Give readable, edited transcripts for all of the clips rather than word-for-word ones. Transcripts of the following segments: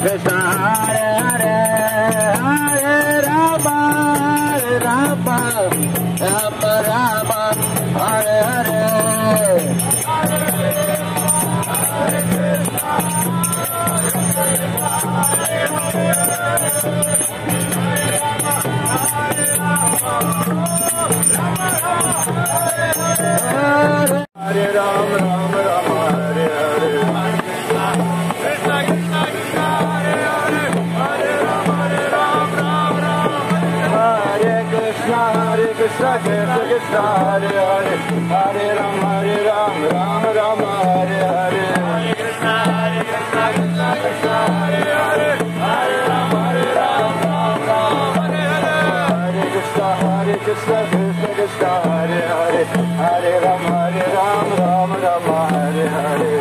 Krishna Hare Hare Hare Rama Rama Rama Rama Hare Hare Hare Ram Ram Ram Hare Hare Krishna Krishna Krishna Hare Hare Hare Ram Ram Ram Hare Krishna Krishna Krishna Hare Hare Hare Ram Ram Ram Hare Hare Krishna Krishna Krishna Krishna Hare Hare Hare Ram Ram Ram Hare Hare Krishna Krishna Krishna Hare Hare Hare Ram Ram Ram Hare Hare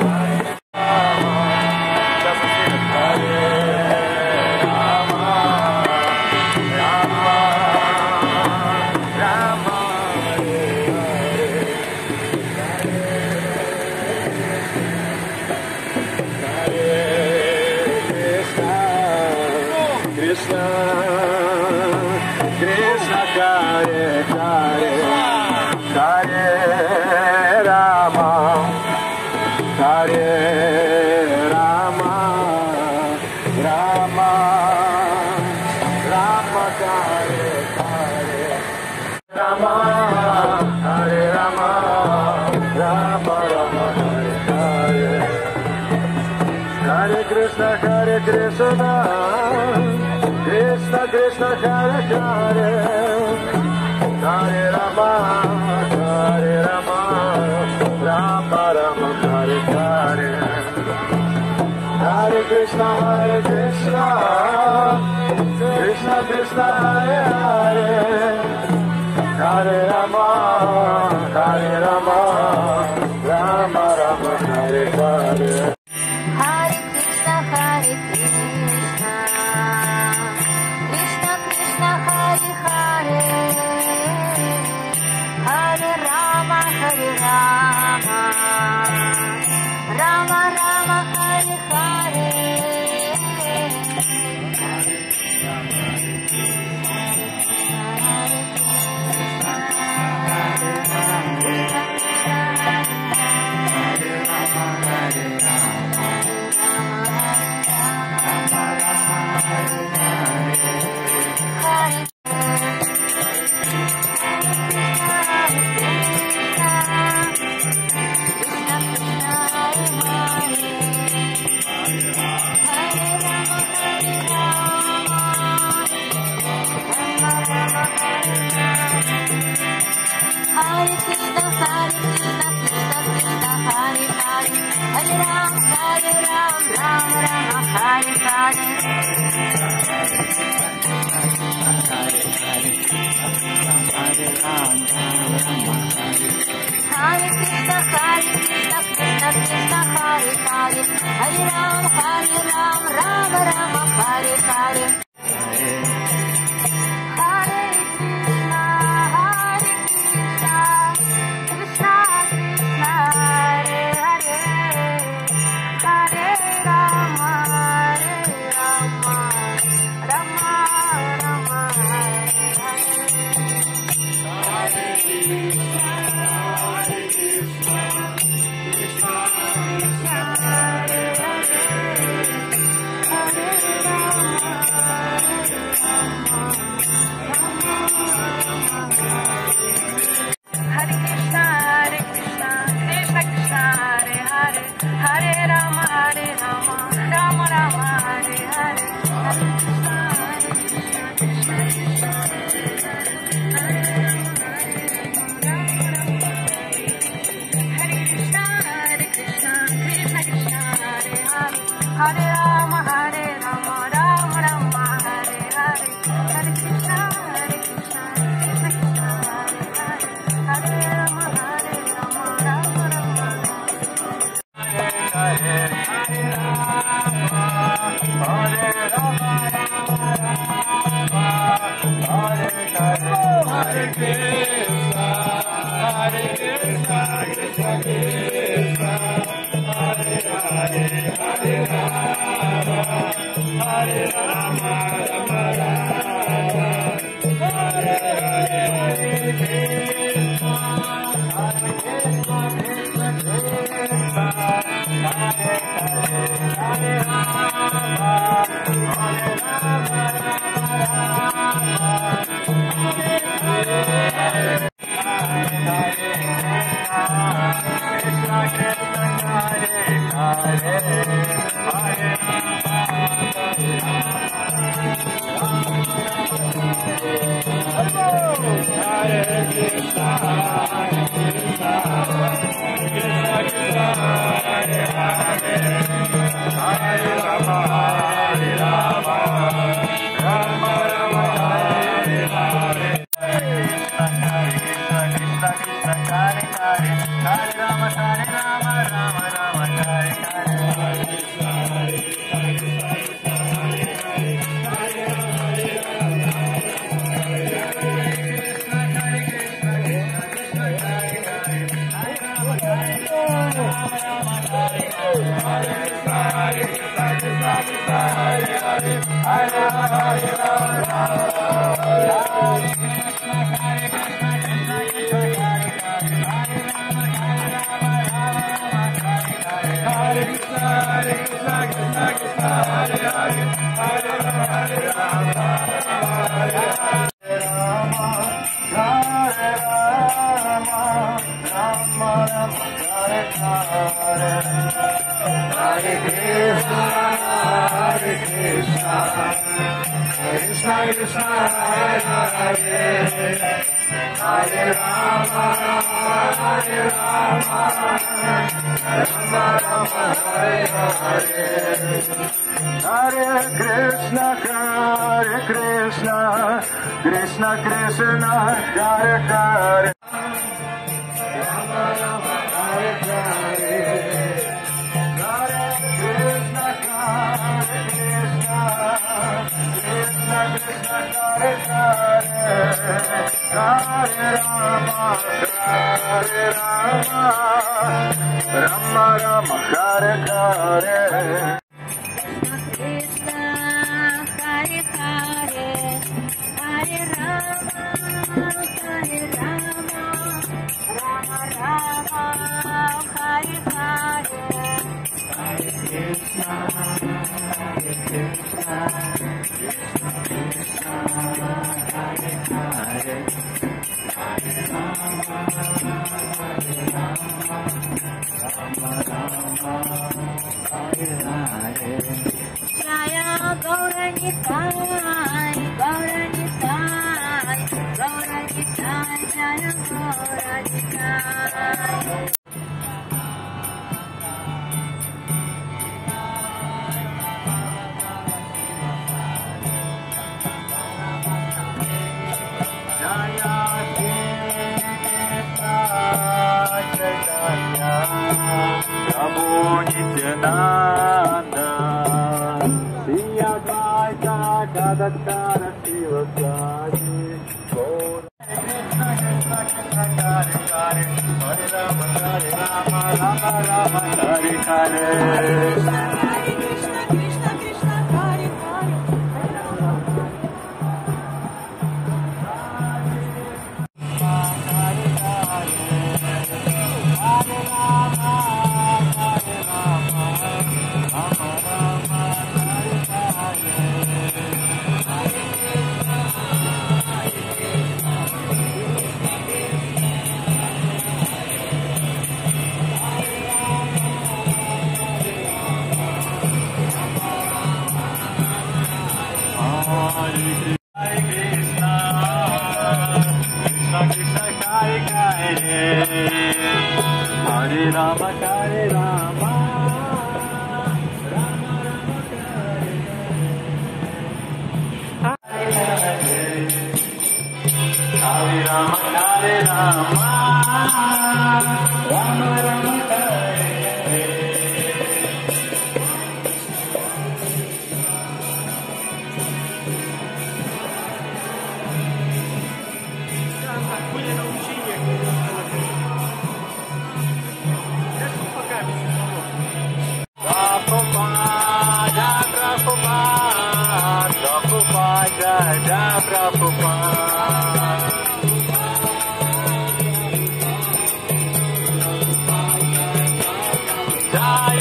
Krishna Krishna Hare Hare Hare Rama Hare Rama Rama Rama Hare Hare Rama Hare Rama Rama Rama Hare Hare Hare Krishna Krishna Krishna Hare Hare Hare Rama Rama Rama Hare Hare Hare Krishna Krishna Krishna Hare Hare Hare Rama Rama Rama Hare Hare Hare Krishna Krishna Krishna Hare Hare Hare Rama Rama Rama Hare Hare Hare Krishna Krishna Hare Hare Hare Ram Ram Hare Hare Hare Krishna Krishna Krishna Hare Hare Hare Ram Ram Hare Hare Hare Hare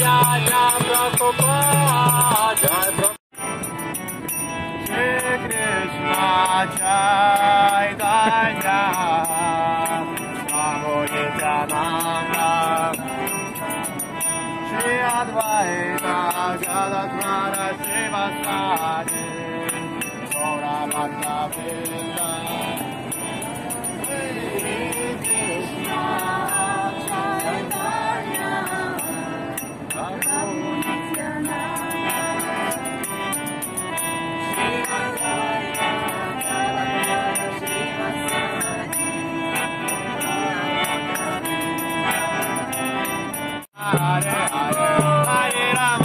Raja Prabhupada, Jai Krishna Chaitanya, Prabhu Nityananda, Shri Advaita Gadadhara Srivastani, Gaura Bhakta Vrinda, Hare Krishna Chaitanya, Prabhu Nityananda, Shri Advaita Gadadhara Srivastani, Hare Hare, Hare Ram,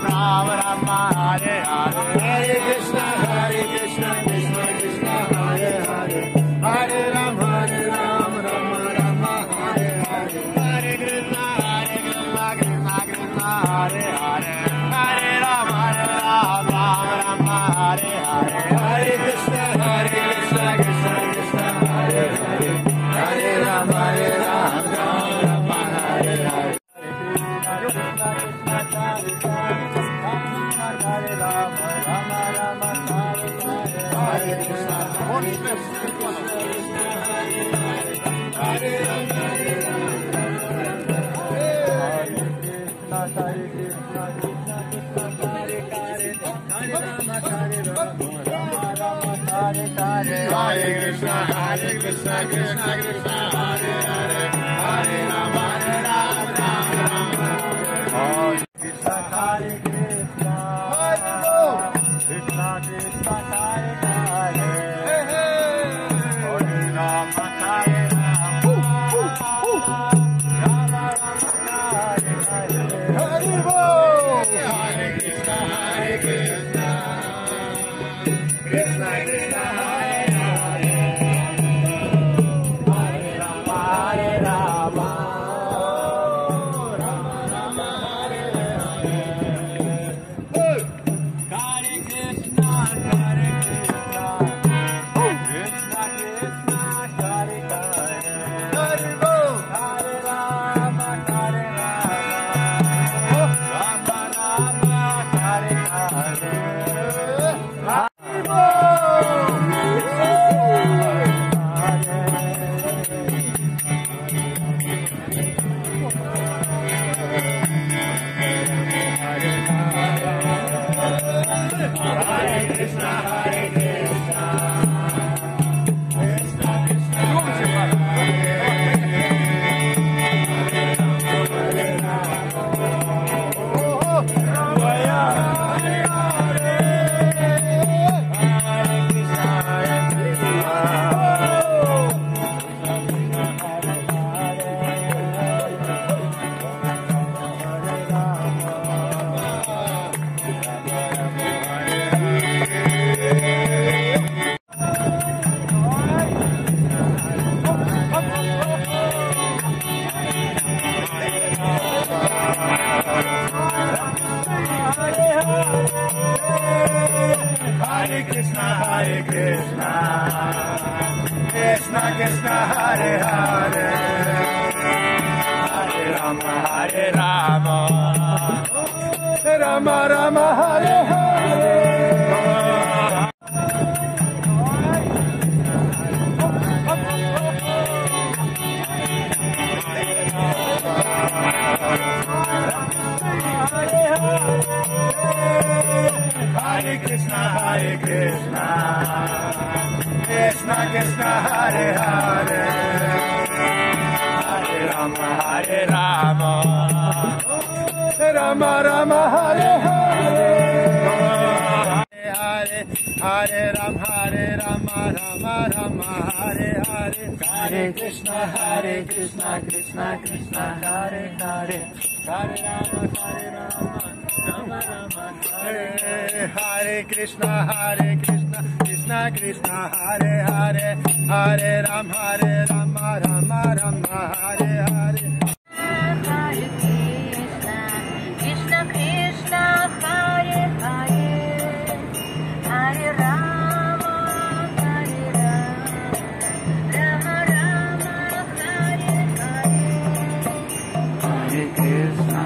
Ram Ram, Hare Hare, Hare Krishna, Krishna Krishna, Hare Hare, Hare Ram, Ram Ram, Hare Hare, Hare Krishna, Krishna Krishna, Hare Hare, Hare Ram, Ram Ram, Hare Hare, Hare Krishna, Krishna Krishna, Hare Hare, Hare Ram, Ram Ram, Hare Hare. Hare Krishna, Krishna Krishna, Hare Hare, Hare Ram, Ram Ram, Hare Krishna, Hare Krishna, Krishna Krishna, Hare Hare, Hare Ram, Hare Ram, Ram Ram, Hare Hare, Hare Krishna, Krishna, Krishna Krishna, Hare Hare, Hare Ram, Hare Ram, Ram Ram, Hare Hare, Hare Krishna, Krishna Krishna, Hare Hare, Hare Ram, Hare Ram, Ram Ram, Hare Hare. Hare Krishna, Hare Krishna, Krishna Krishna, Hare Krishna, Hare Krishna, Krishna Krishna, Hare Hare, Hare Rama, Hare Rama, Rama Rama, Hare Hare. Hare Krishna, Hare Krishna, Krishna Krishna, Hare Hare, Hare Rama, Hare Rama, Rama Rama, Hare Hare, Hare Hare Ram, Hare Rama, Rama Rama, Hare Hare, Hare Krishna, Krishna Krishna, Hare Hare, Hare Rama, Rama Rama, Hare Hare, Krishna, Krishna Krishna, Hare Hare, Hare Rama, Rama Rama, Hare Hare. Hare Krishna, Krishna Krishna, Hare Hare, Hare Rama, Rama Rama, Hare Hare. Hare Krishna.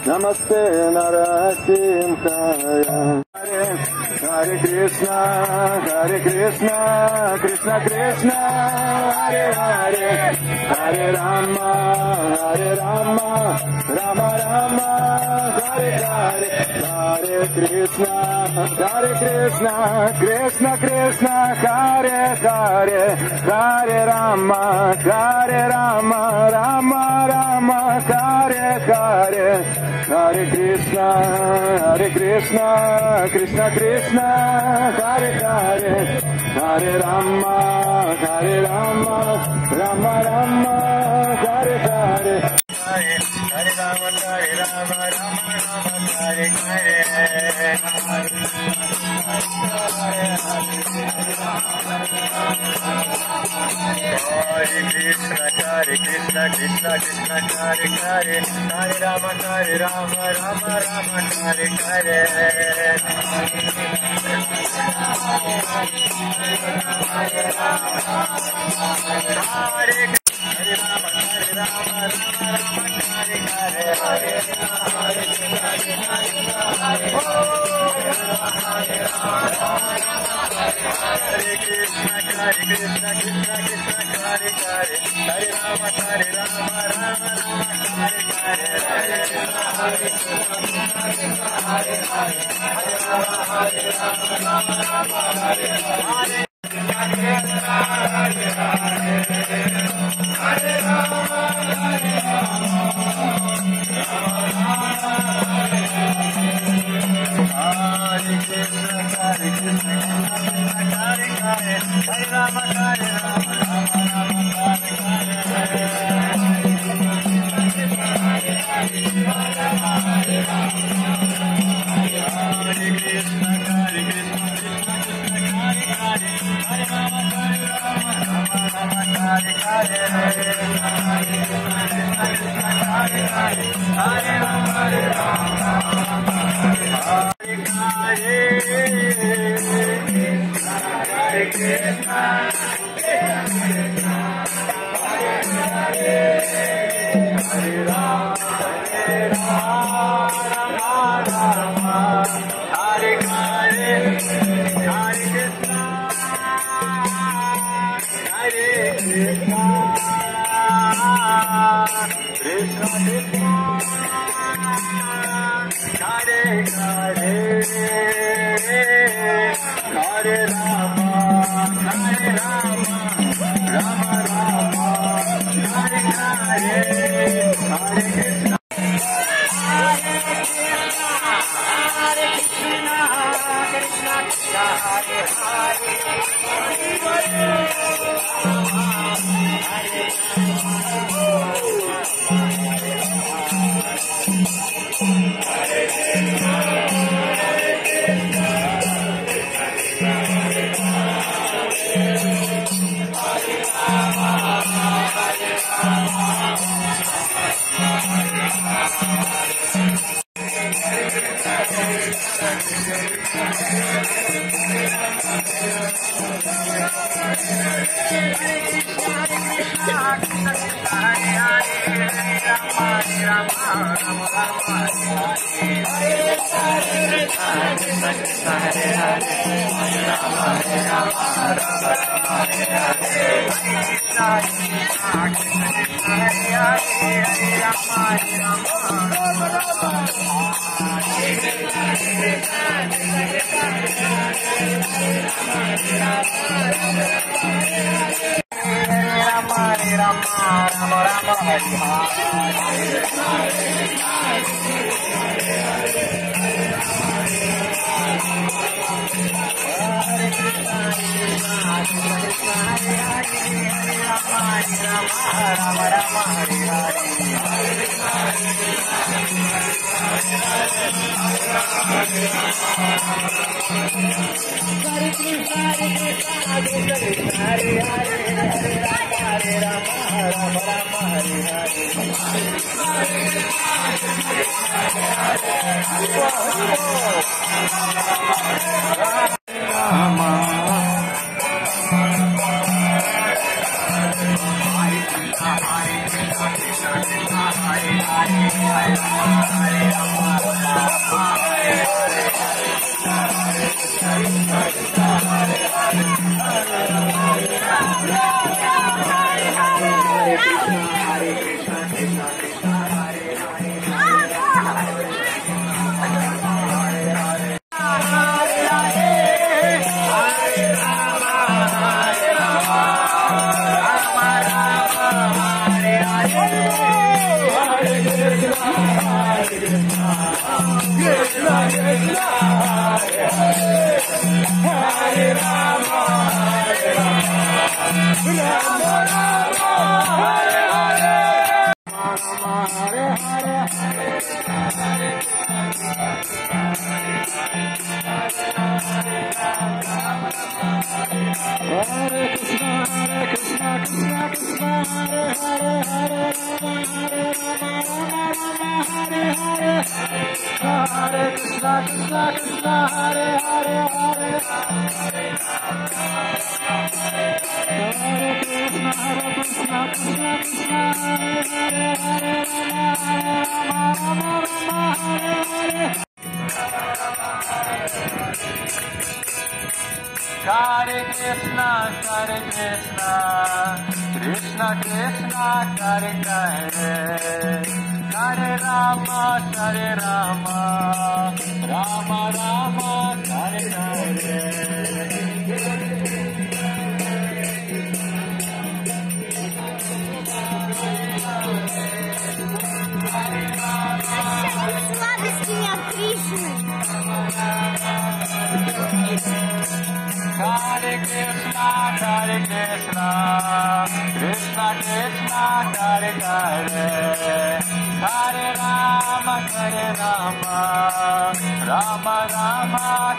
Namaste Narasimhaya. Hare Krishna, Krishna Krishna, Hare Hare, Hare Rama, Rama Rama, Hare Hare, Hare Krishna, Krishna Krishna, Hare Hare, Hare Rama, Rama Rama, Hare Hare, Hare Krishna, Krishna Krishna, Hare Hare, Hare Rama, Rama Rama, Hare Hare. Hare Rama, Rama Rama, Hare Hare. Hare Krishna, Krishna Krishna, Hare Hare, Hare Rama, Rama Rama, Hare Hare. Hare Krishna, Krishna Krishna, Kare Kare, Hare Rama Rama Rama Kare Kare, Hare Krishna Krishna Hare Hare Hare Rama Rama Rama Hare Hare Сладости от Кришны. Hare Krishna, Krishna Krishna, Hare Hare, Hare Rama, Rama Rama,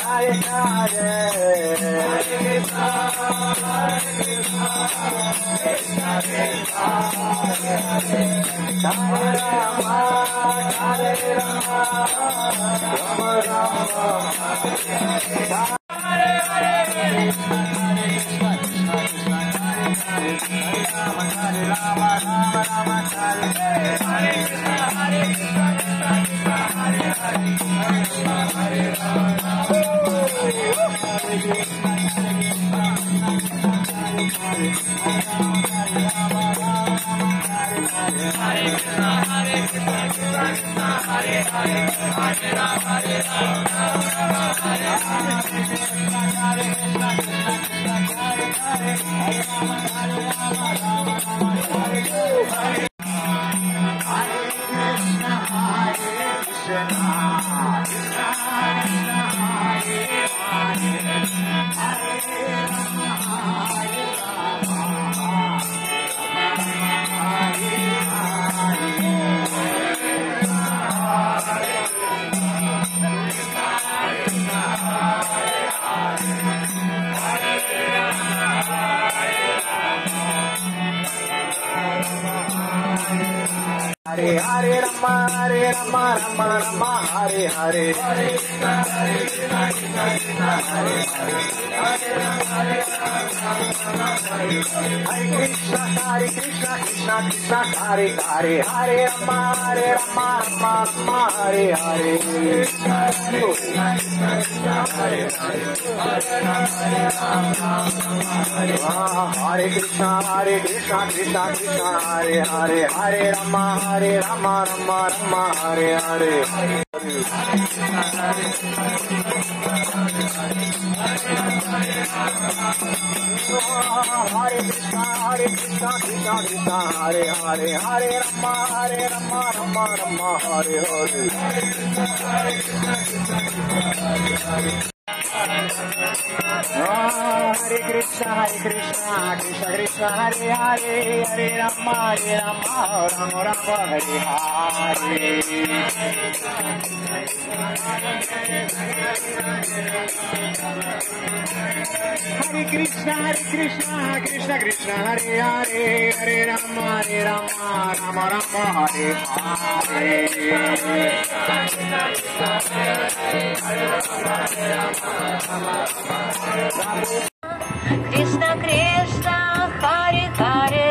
Hare Hare. Hare Rama, Rama Rama, Hare Hare. Hare Hare Rama, Rama Rama, Hare Hare. Hare Krishna, Hare Krishna, Krishna Krishna, Hare Hare. Hare Rama, Rama Rama, Hare Hare. Hare Krishna, Krishna Krishna, Hare Hare. Hare Rama, Rama Rama, Hare Hare. Hare Krishna, Krishna Krishna, Hare Hare. Hare Rama, Rama Rama, Hare Hare. Hare Krishna, Krishna Krishna, Hare Hare. Hare Rama, Rama Rama, Hare Hare. Hare Krishna, Krishna Krishna, Hare Hare. Hare Rama, Rama Rama, Hare Hare. Krishna Krishna, Hare Hare, Hare Rama, Rama Rama, Hare Hare. Hare Krishna, Hare Hare.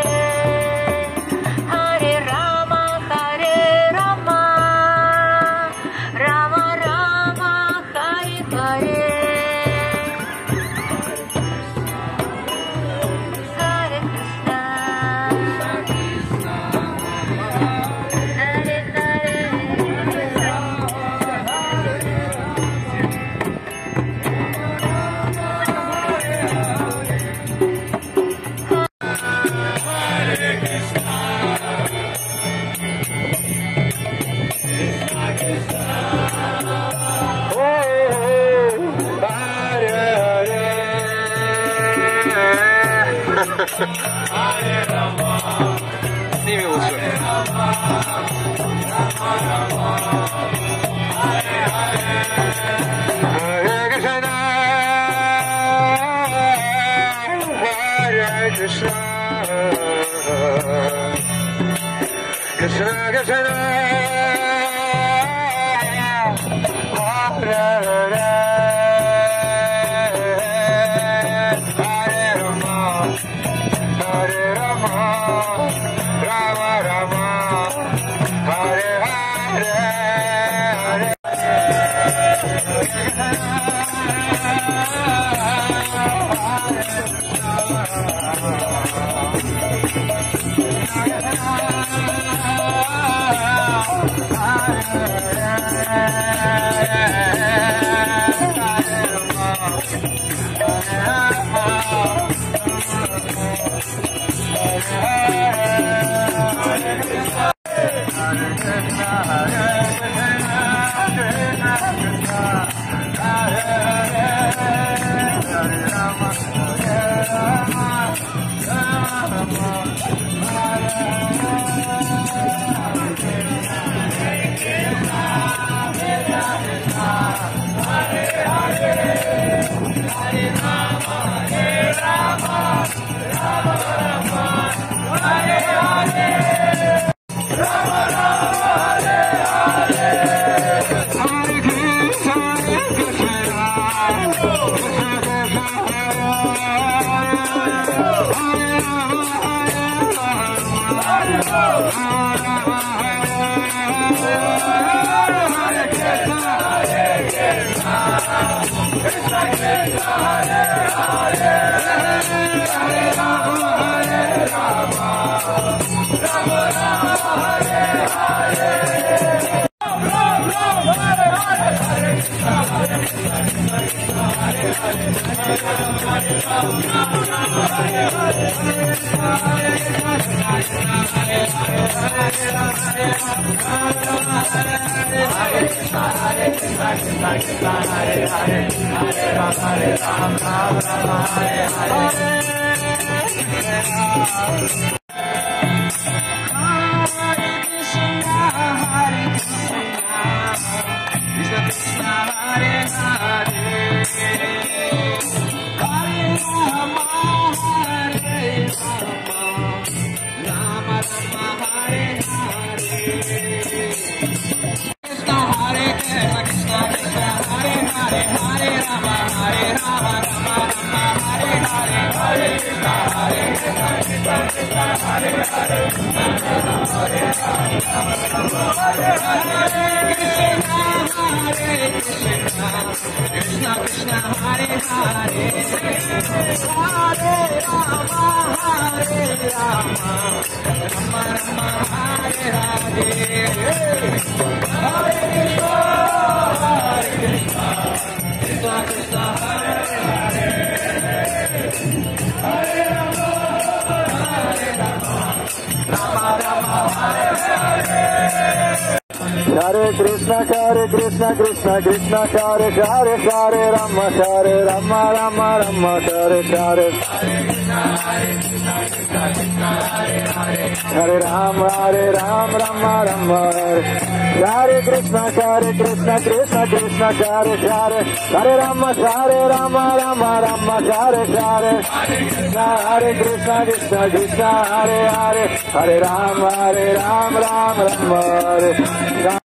Snimi usu. Krishna, Krishna Krishna, Hare Hare, Hare Rama, Hare Rama, Rama Rama, Hare Hare, Hare Krishna Krishna Krishna Hare Hare Hare Rama Hare Rama Rama Rama Hare Hare Hare Rama Hare Rama Rama Rama Hare Krishna Krishna Krishna Hare Hare Hare Rama Rama Rama Hare Hare Hare Krishna Krishna Krishna Hare Hare Hare Rama Rama Hare Hare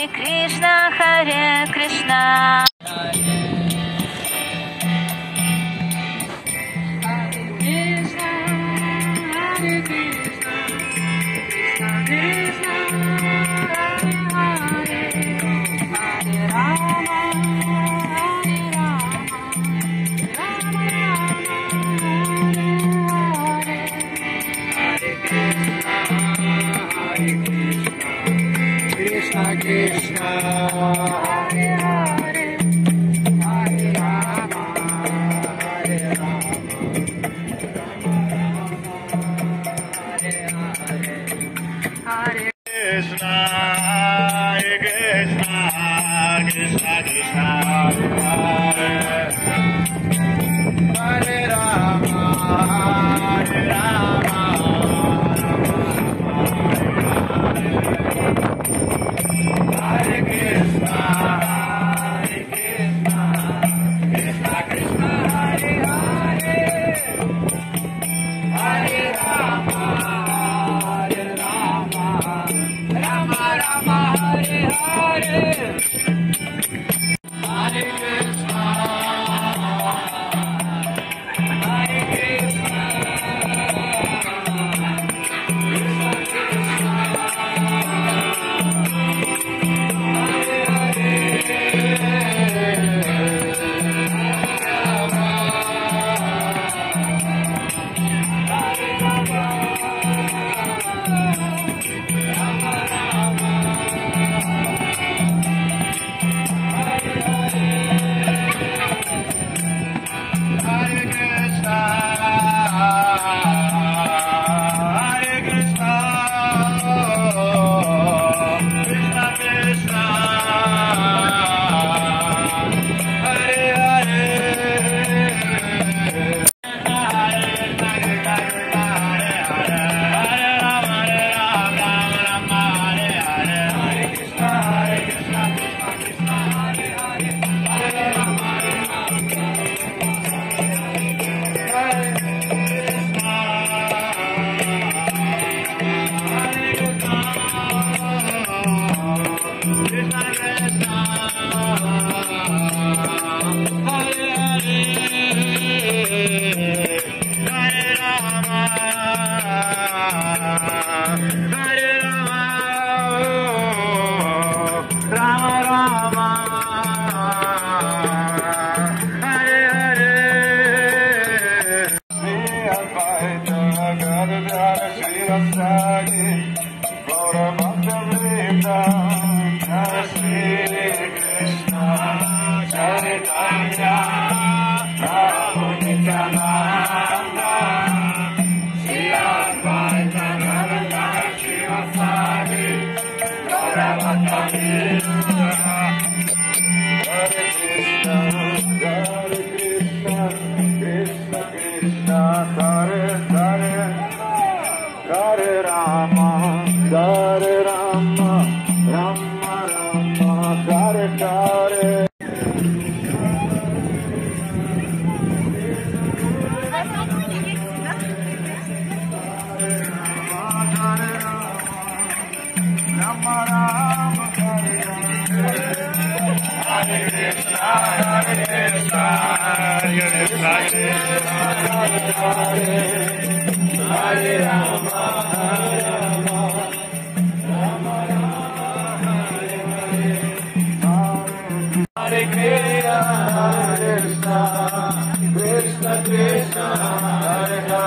Krishna Krishna Hare Hare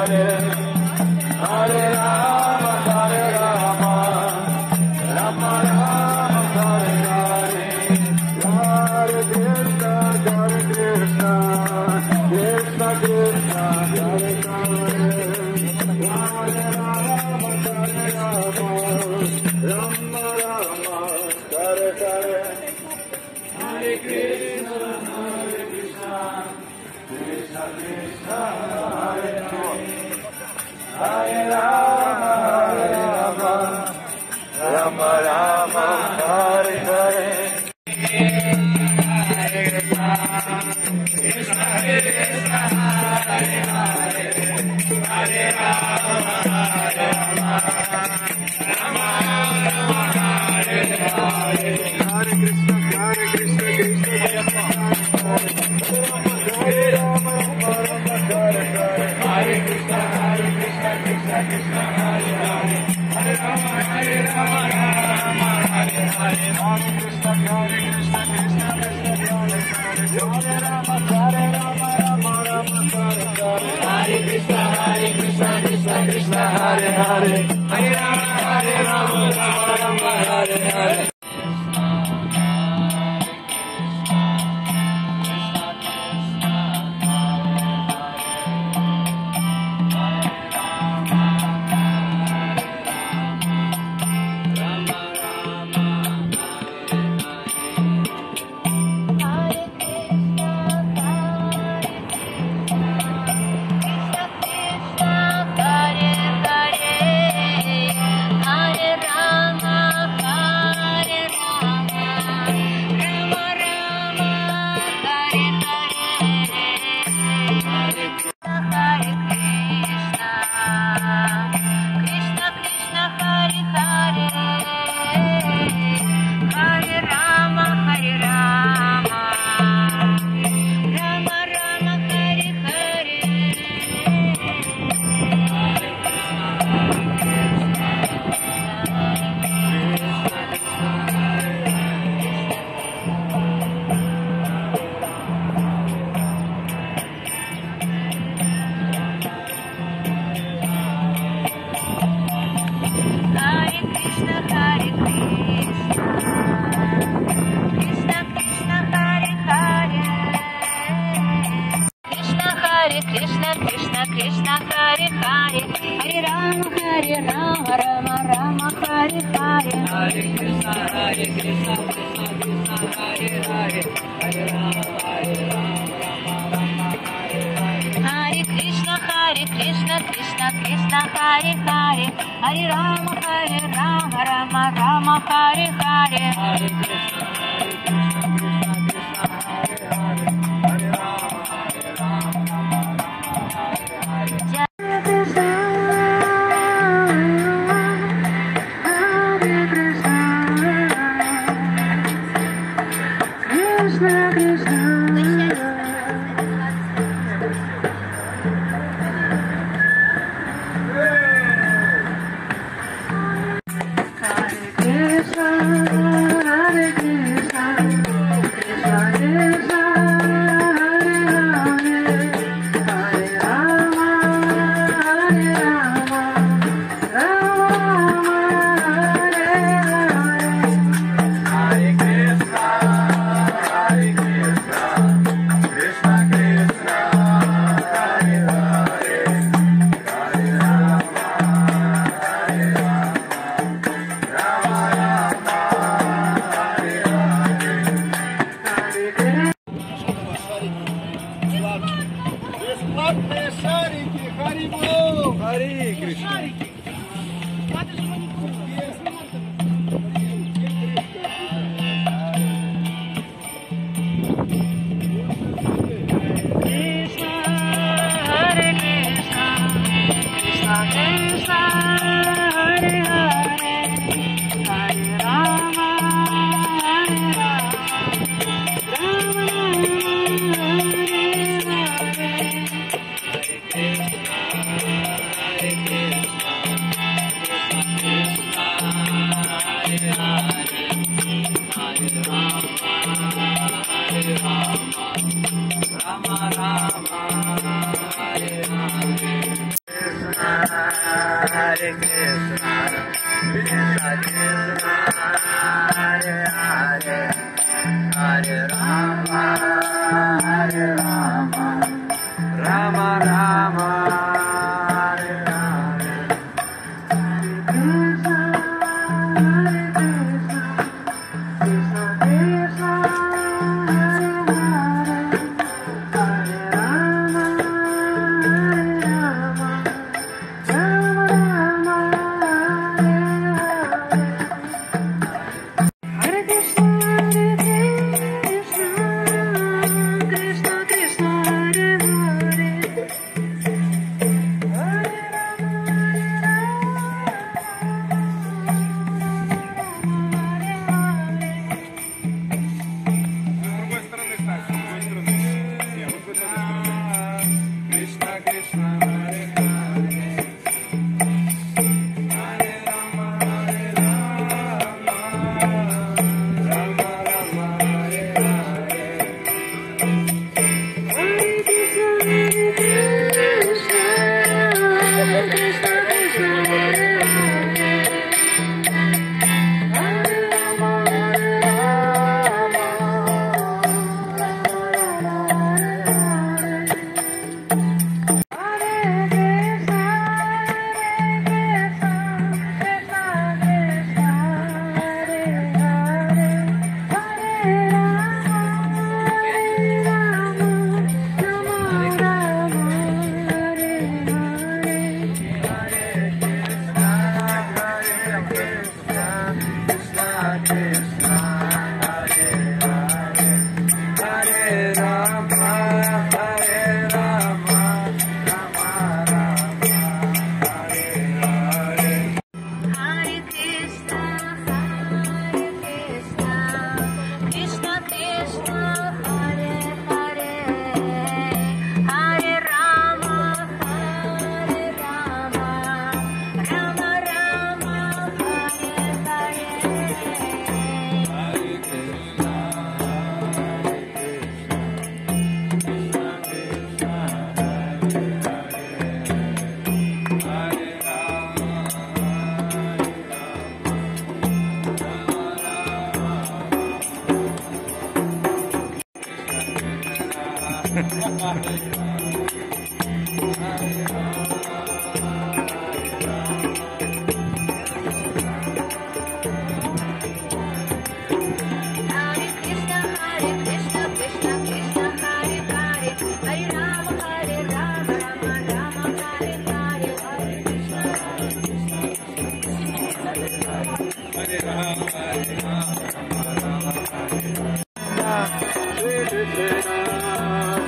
Hare Hare Rama Hare Rama Rama Rama Hare Hare Hare Krishna Krishna Krishna Krishna Hare Hare Hare Rama Hare Rama Rama Rama Hare Hare Hare Krishna Krishna Krishna Hare Hare Hare Rama Rama Rama Hare Hare Krishna Krishna Hare Hare Hare Rama Rama Rama Hare Hare Hare Krishna Krishna Hare Rama Hare Krishna Krishna Krishna Hare Hare Hare Rama Rama Hare Hare Hare Krishna Krishna Krishna Hare Rama Rama Hare Hare Hare Krishna Krishna Krishna Hare Hare Hare Rama Rama Hare Hare Krishna,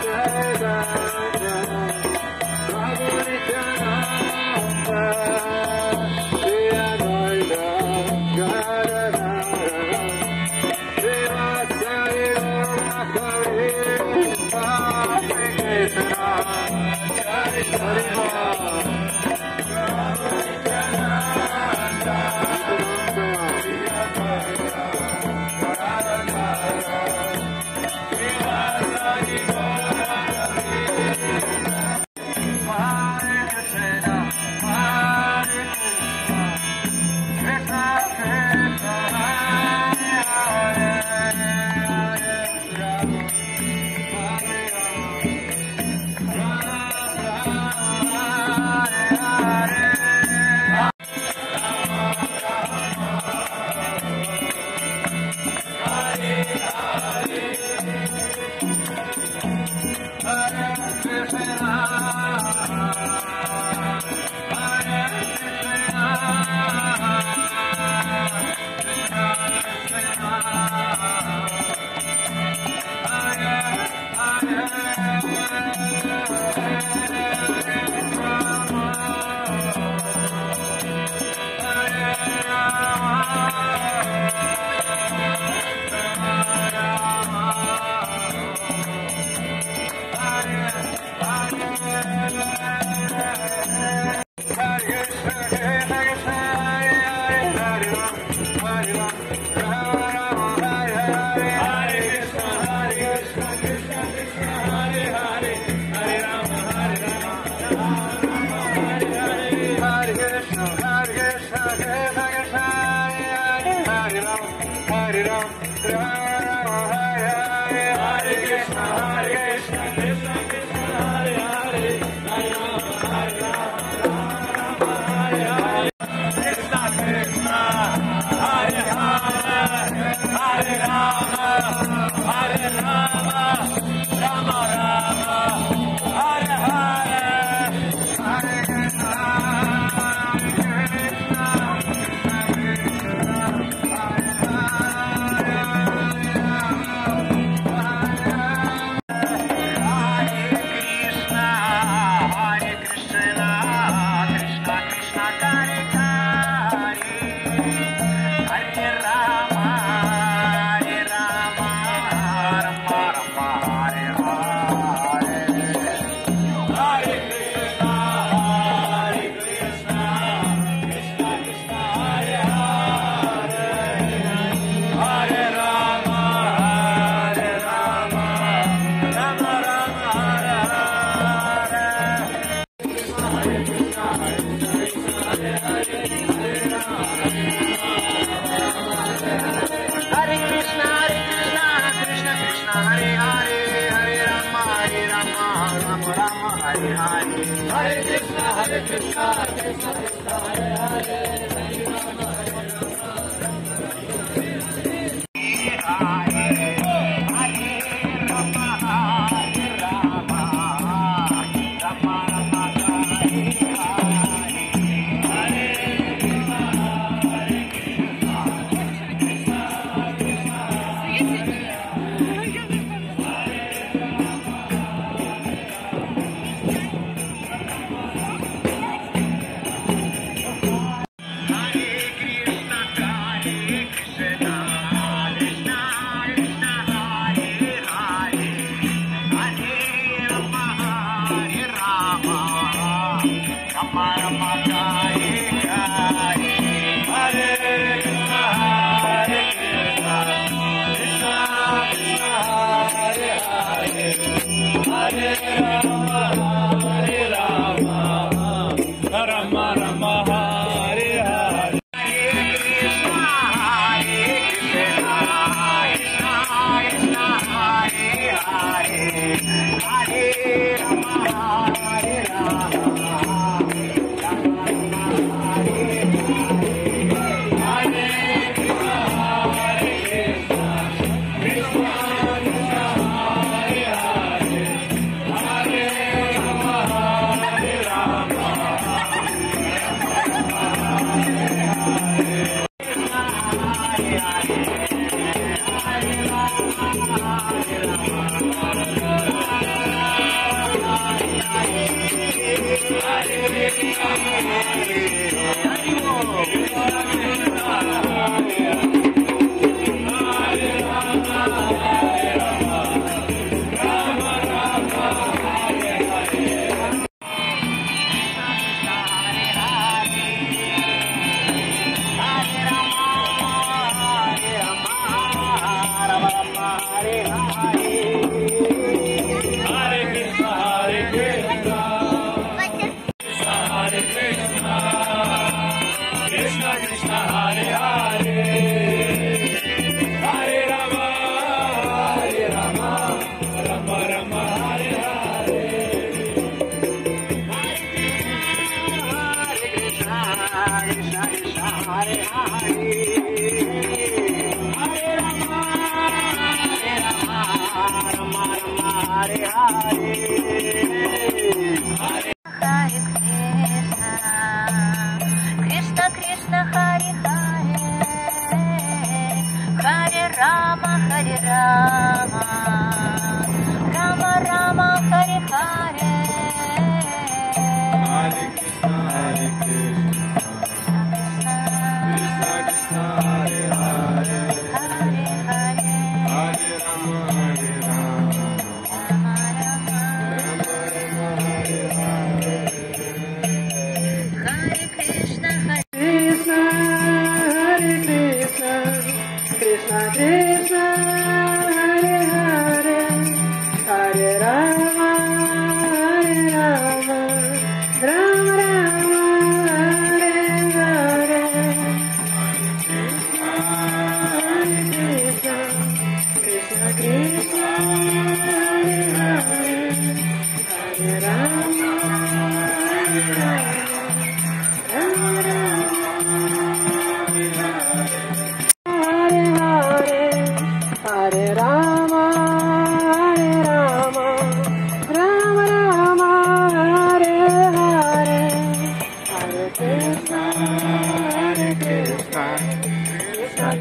Jai Ram.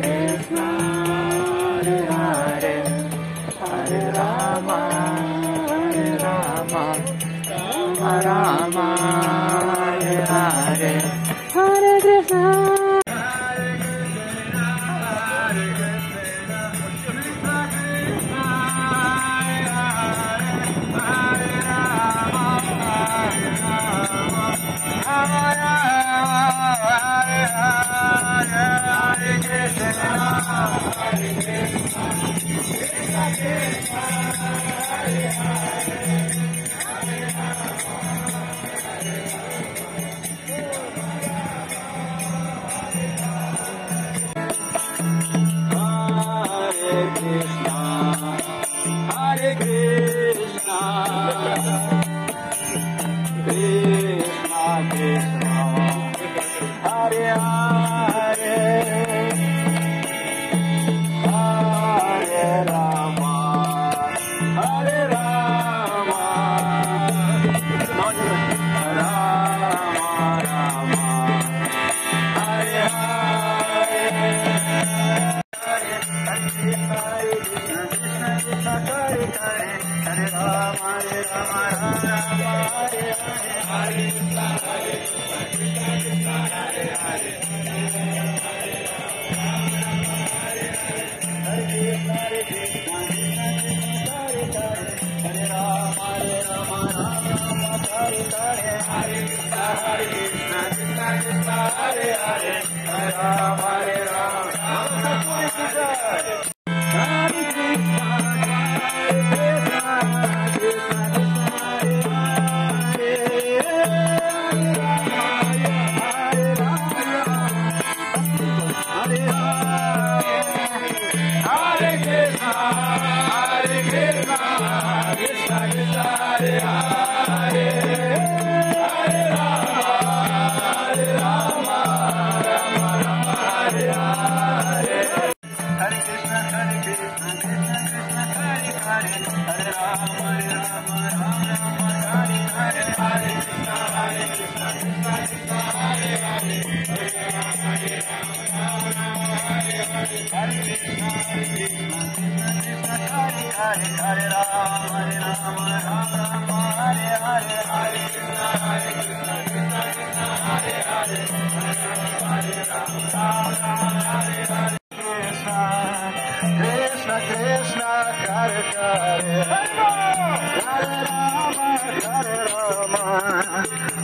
Krishna, Hare Hare, Hare Rama, Hare Rama, Rama Rama, Hare Hare, Hare Krishna.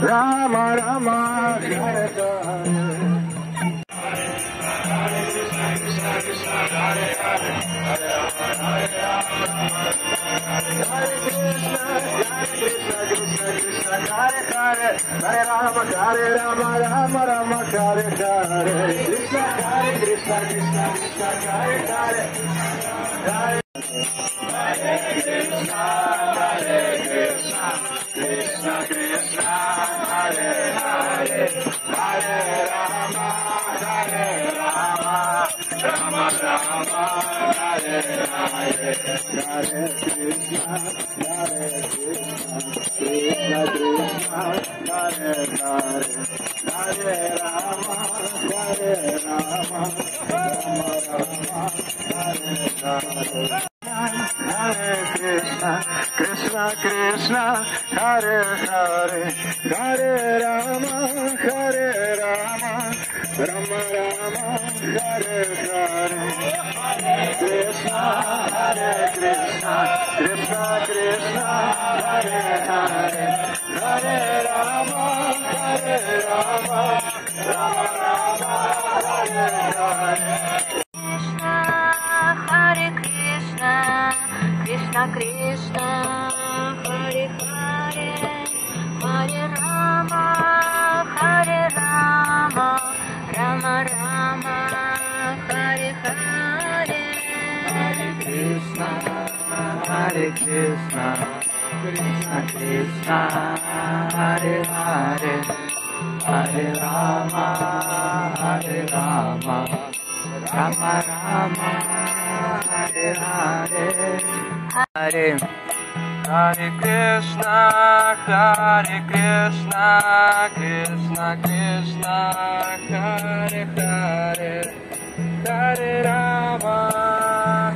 Rama Rama, Hare Hare. Hare Rama, Rama Rama, Hare Hare. Krishna, Hare Krishna, Krishna Krishna, Hare Hare. Hare Krishna, Hare Krishna, Krishna Krishna, Hare Hare. Hare Rama, Rama Rama, Hare Hare. Hare Krishna, Krishna Krishna, Hare Hare. Hare Rama, Rama Rama, Hare Hare. Hare Krishna, Krishna Krishna, Hare Hare. Hare Rama, Rama Rama, Hare Hare. Krishna, Hare Krishna, Krishna Krishna, Hare Hare. Hare Rama, Rama Rama, Hare Hare. Hare Krishna, Krishna Krishna, Hare Hare, Hare Rama, Rama Rama, Hare Hare. Hare Krishna, Krishna Krishna, Hare Hare. Hare Rama, Rama Rama, Hare Hare. Hare Krishna, Krishna Krishna, Hare Hare. Hare Rama,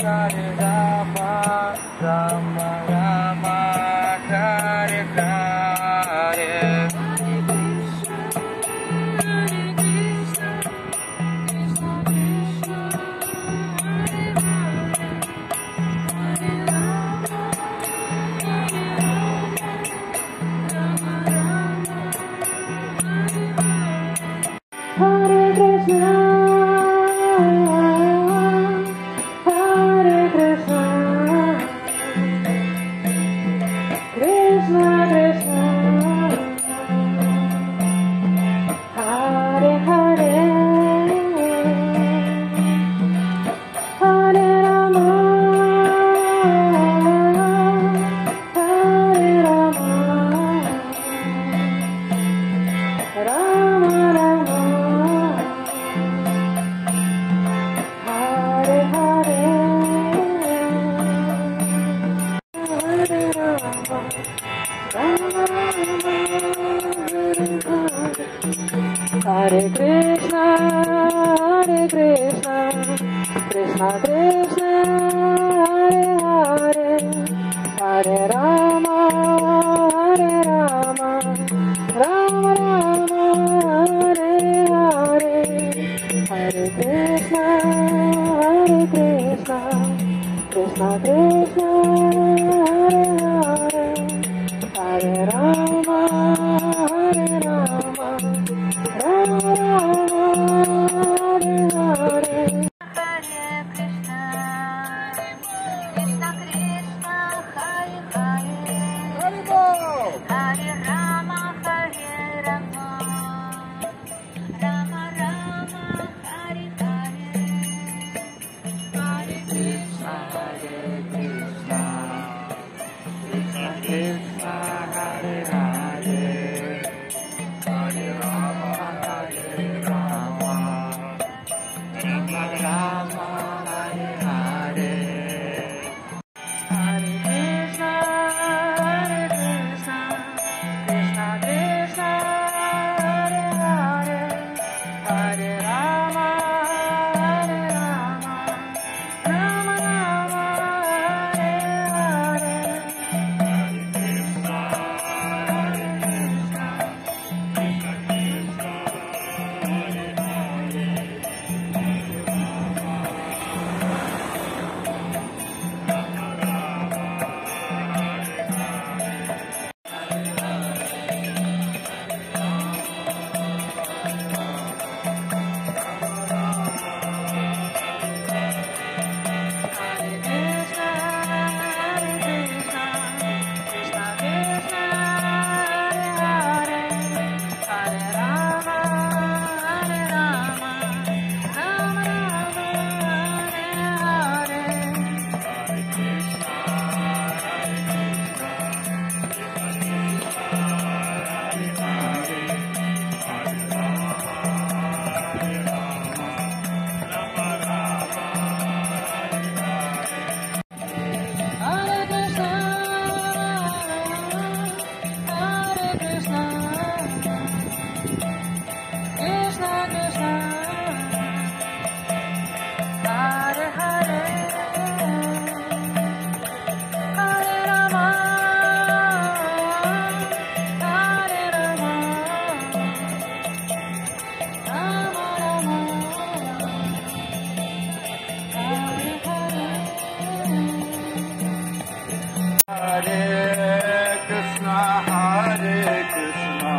Hare Rama, Rama Rama, Hare Hare. Hare Krishna, Hare Krishna, Krishna Krishna, Hare Hare, Hare Rama, Hare Rama, Rama Rama, Hare Hare, Hare Rama, Rama Rama, Hare Krishna, Krishna Krishna, Hare Hare, Hare Rama, Rama Rama, Hare Hare, Hare Krishna, Krishna Krishna, Hare Hare, Hare Rama, Rama Rama, Hare Hare. Hare Krishna, Krishna Krishna, Hare Hare, Hare Rama, Hare Rama, Rama Rama, Hare Hare, Hare Krishna, Krishna, Krishna Krishna, Hare Hare, Hare Rama, Hare Rama, Rama Rama, Hare Hare. Hare Krishna, Krishna Krishna, Hare Hare, Hare Rama, Rama Rama, Hare Hare. Hare Krishna, Krishna Krishna, Hare Hare, Hare Rama, Rama Rama, Hare Hare. Hare Krishna, Hare Krishna,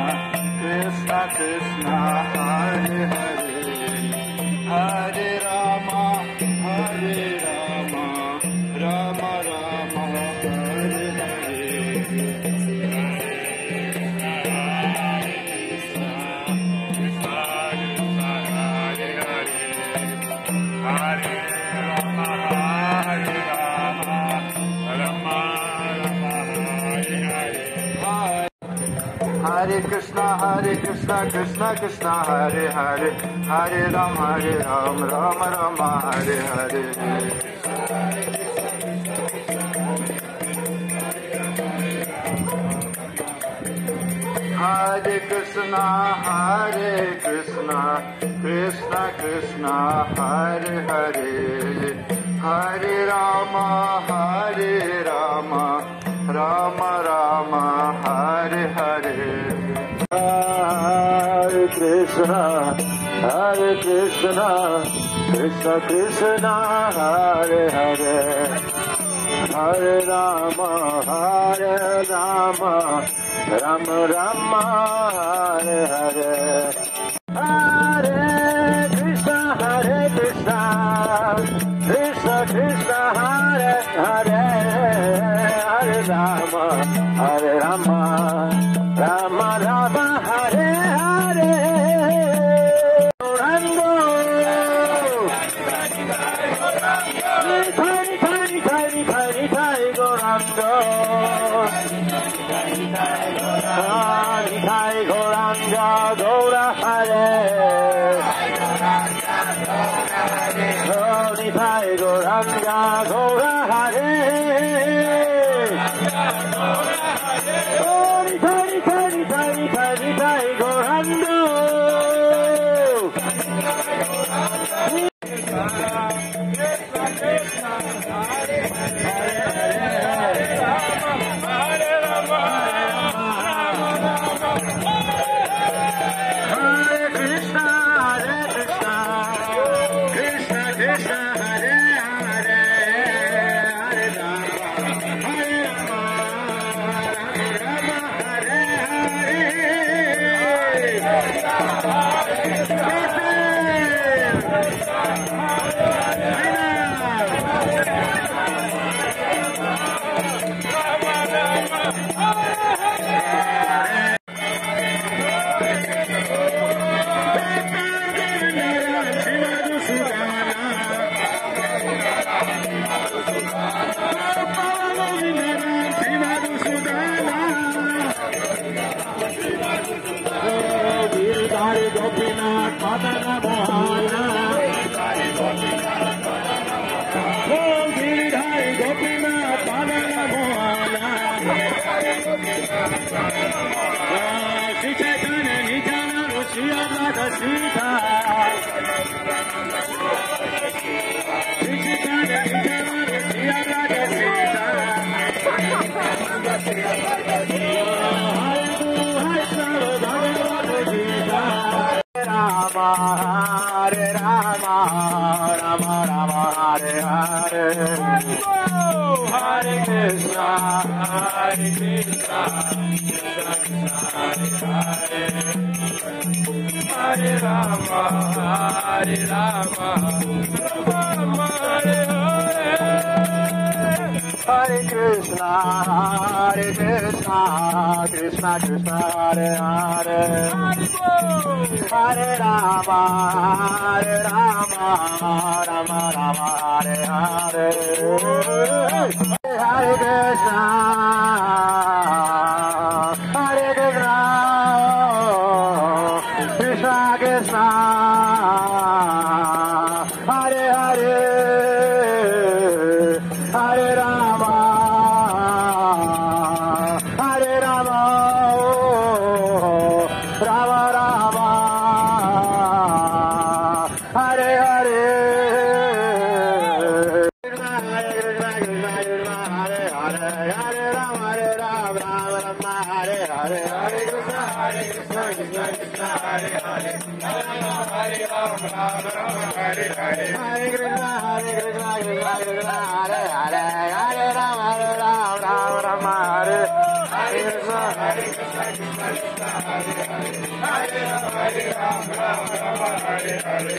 Krishna Krishna, Hare Hare, Hare Rama, Hare Rama, Rama Rama, Hare Hare. Hare Krishna, Krishna Krishna, Hare Hare, Hare Rama, Rama Rama, Hare Hare Krishna, Krishna Krishna, Hare Hare, Hare Ram, Rama Rama, Hare Hare. Hare Krishna, Krishna Krishna, Hare Hare, Hare Rama, Rama Rama, Hare Hare. Hare Krishna, Krishna Krishna, Hare Hare, Hare Rama, Rama Rama, Hare Hare. Hare Krishna, Krishna Krishna, Hare Hare, Hare Rama, Rama Rama, Hare Hare. Nitai Goranga Gora Hare, Nitai Goranga Gora Hare, Nitai Goranga. Hare Rama, Rama Rama, Hare Hare, Hare Krishna, Krishna Krishna, Hare Hare, Hare Rama, Rama Hare Hare, Hare Krishna, Krishna Krishna, Hare Hare, Hare Rama, Rama Rama, Hare Hare, Hare Krishna, Krishna Krishna, Hare Hare, Hare Rama, Rama Rama, Hare Hare, Hare Rama, Rama Hare Hare, Hare Krishna, Krishna Krishna, Hare Hare, Hare Rama, Rama Hare Hare, Hare Krishna, Krishna Krishna, Hare Hare, Hare Rama, Rama Hare Hare, Hare Krishna, Krishna Hare Hare, Hare Rama, Rama Hare Hare. Hare Krishna, Krishna Krishna, Hare Hare, Hare Rama, Rama Rama, Hare Hare.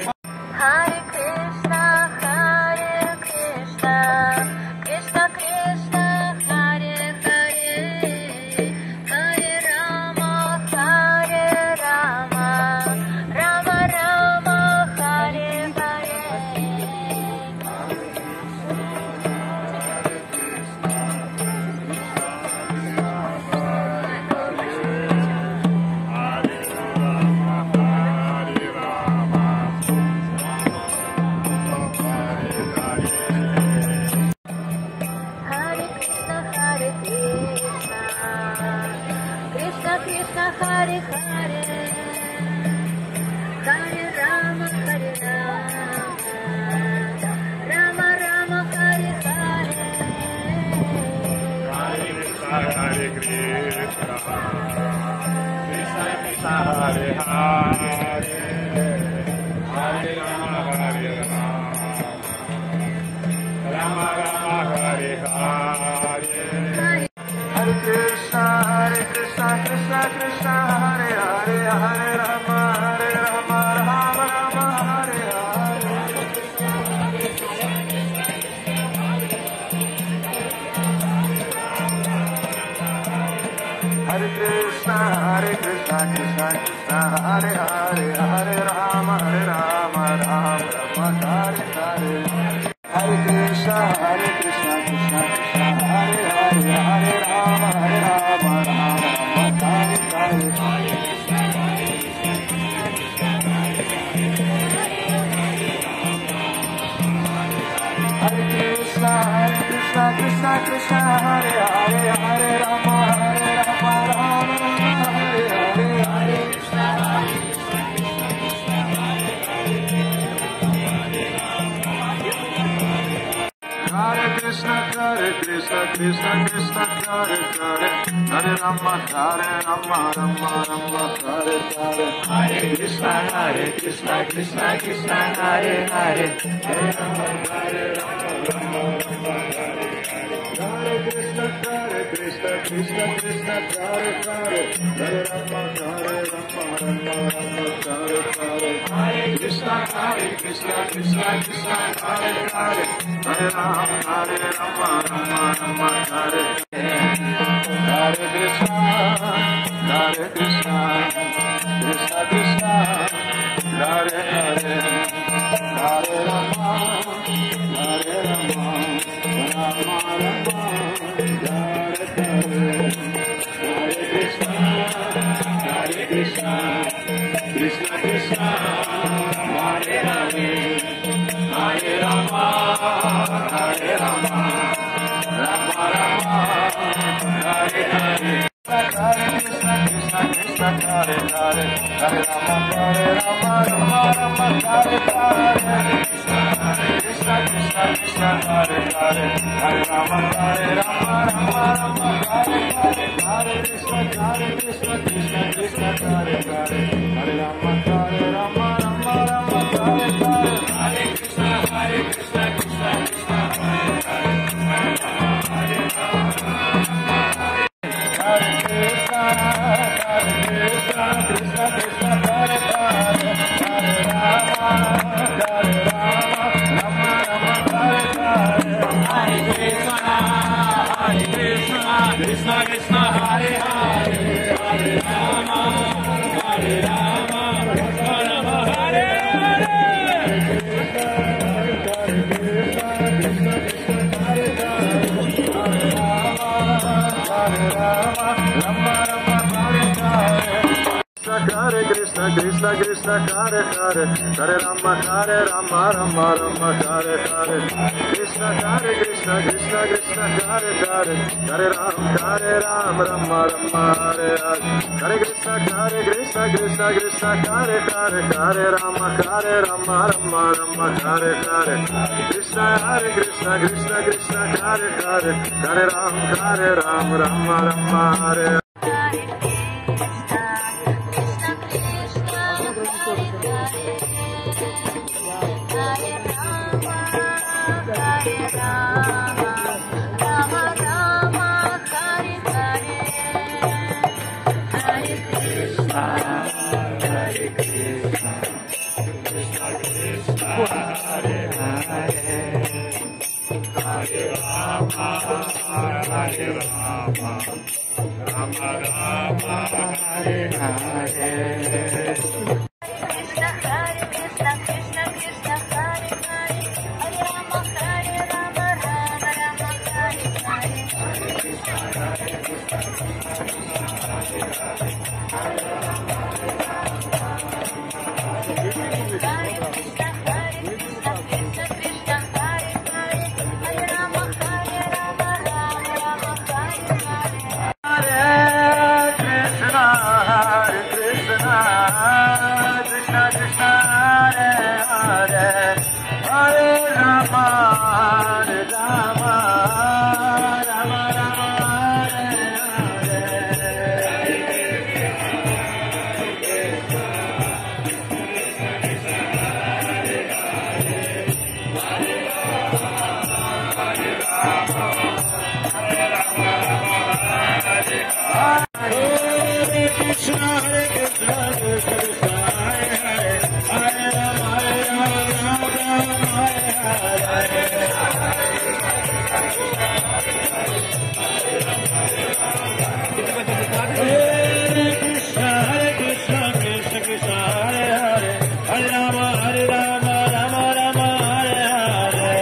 Krishna, Hare Hare, Hare Rama, Rama Rama, Hare Hare.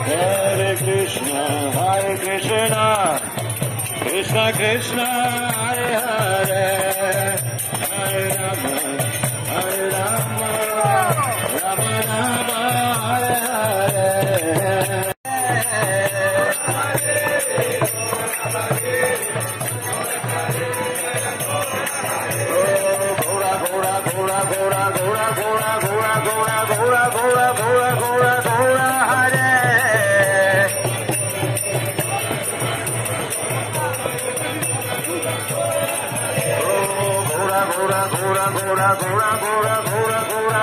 Hare Krishna, Krishna Krishna, Hare Hare, Hare Rama, Rama Rama, Hare Hare. Krishna Krishna, Hare Hare, Hare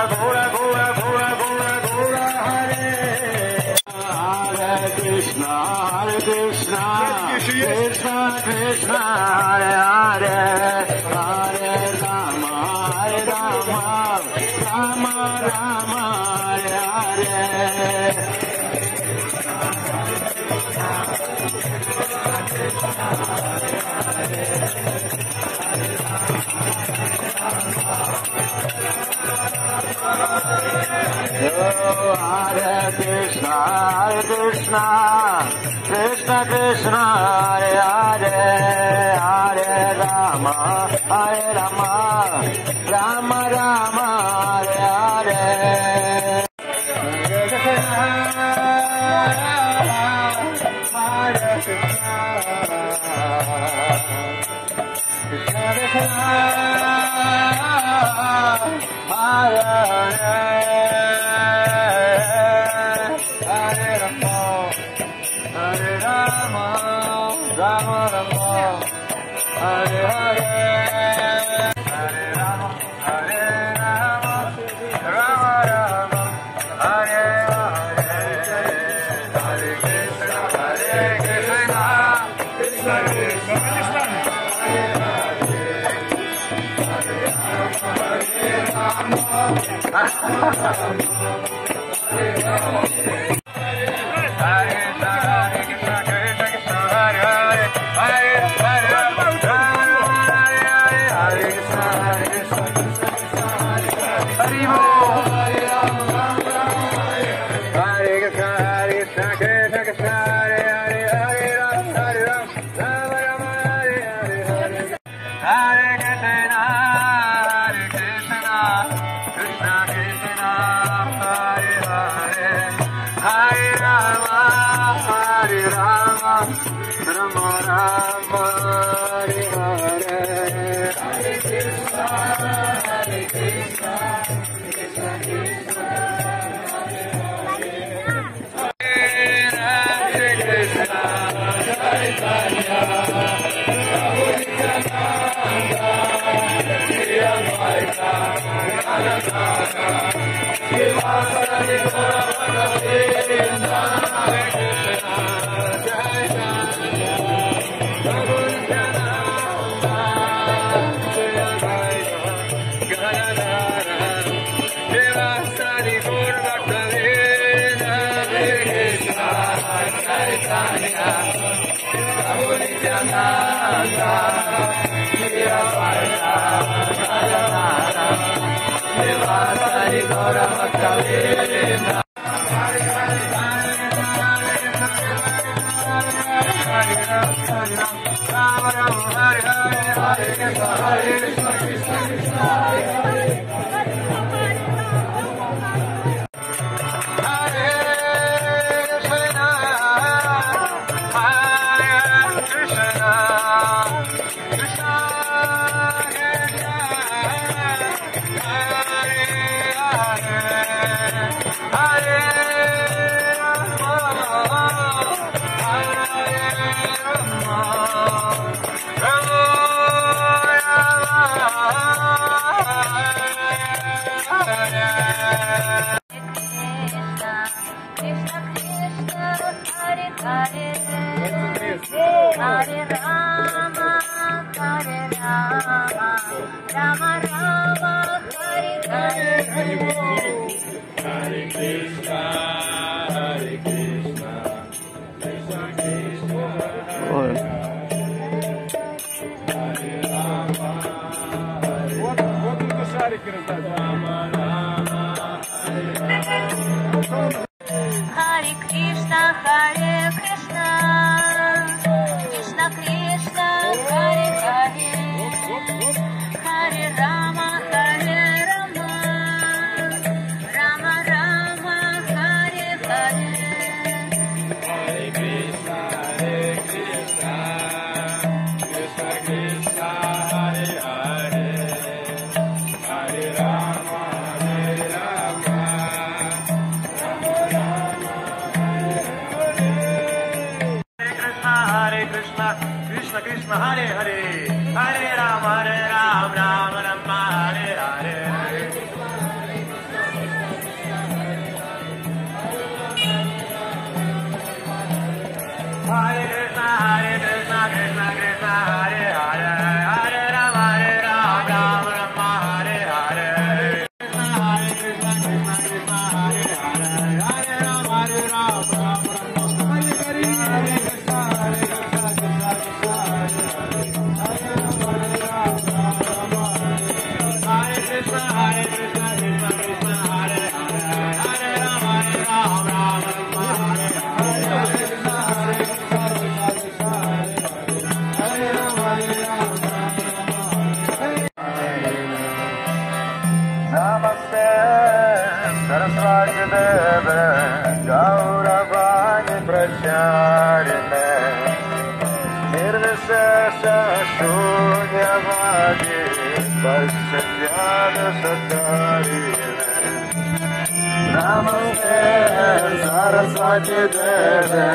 Rama, Rama Rama, Hare Hare. Hare Krishna, Krishna Krishna, Hare Hare, Hare Rama, Rama Rama, Hare Hare. Hare Krishna Krishna Krishna Hare Hare Hare Ram Ram Ram Hare Hare Hare Krishna Krishna Krishna Hare Hare Hare Ram Ram Ram Hare Hare Hare Krishna Krishna Hare Hare Hare Ram Ram Hare Hare Namaste Saraswati Deva Gauravani Pracharine Nirvisesha Shunyavadi Vasatyana Satarine Namaste Saraswati Deva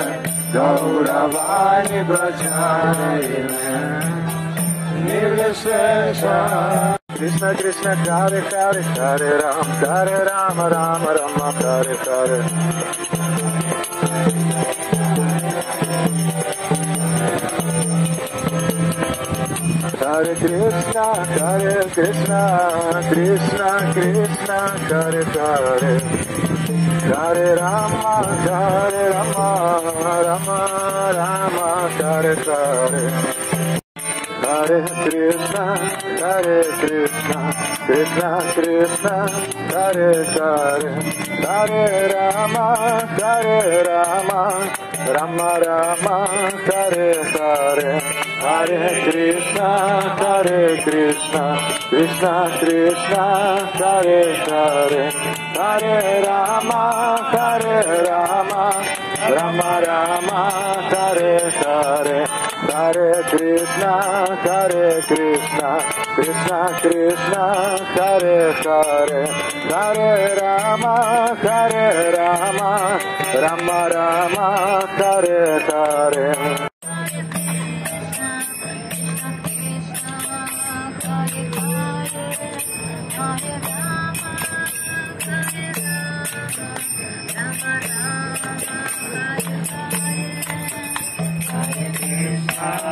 Gauravani Pracharine Nirvisesha Krishna Krishna Hare Hare Hare Ram Ram Rama Hare Hare Hare Krishna Krishna Krishna Hare Hare Hare Rama Rama Hare Hare Hare Krishna Krishna Krishna Hare Hare Hare Rama Rama Hare Hare Hare Krishna Krishna Krishna Hare Hare Hare Rama Rama Hare Hare Hare Krishna Krishna Krishna Hare Hare Hare Rama Rama Hare Hare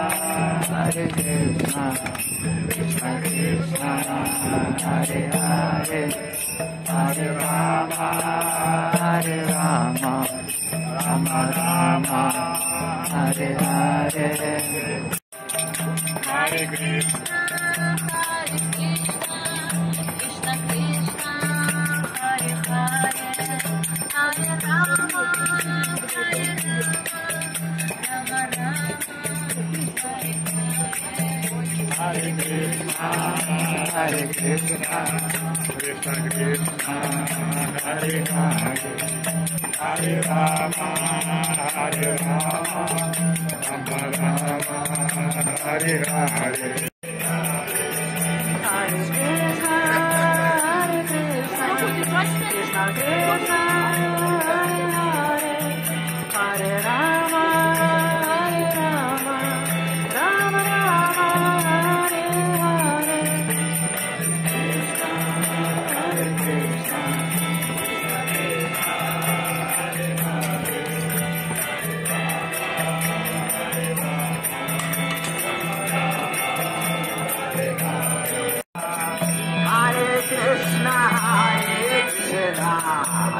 Hare Krishna Krishna Krishna Hare Hare Hare Rama Rama Rama Hare Hare Hare Krishna Krishna Krishna Hare Hare Hare Rama Hare Rama Hare Krishna Krishna Krishna Hare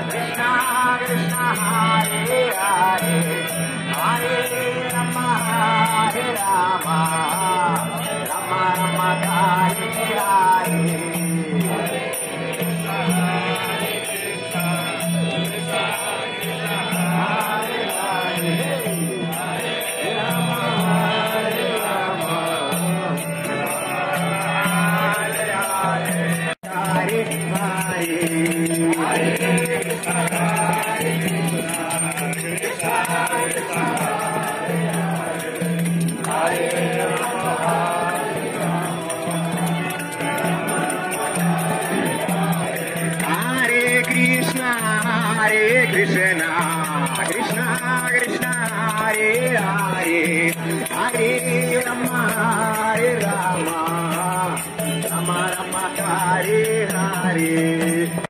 Hare Hare Rama Rama Rama Hare Hare Hare Rama Hare Rama Rama Rama Hare Hare Hare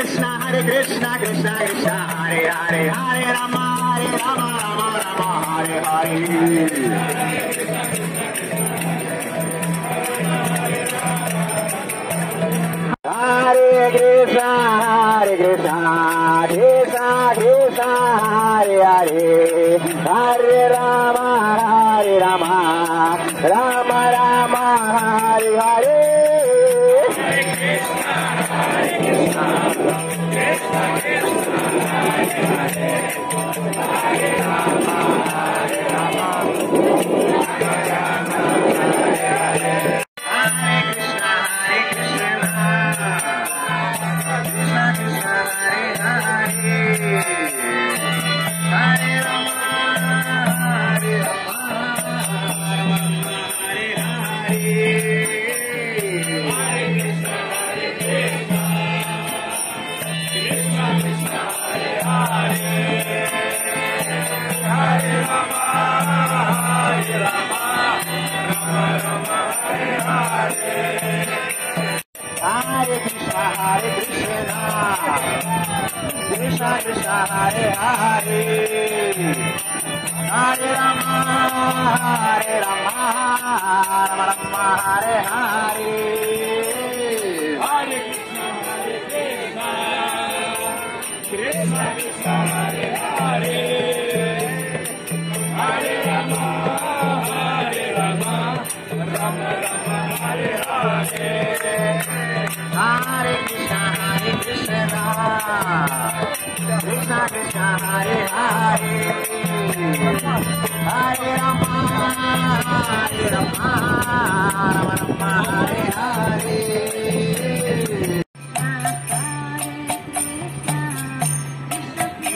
Krishna, Krishna Krishna, Hare Hare, Hare Rama, Rama Rama, Hare Hare. Hare Krishna, Hare Krishna, Krishna Krishna, Hare Hare, Hare Rama,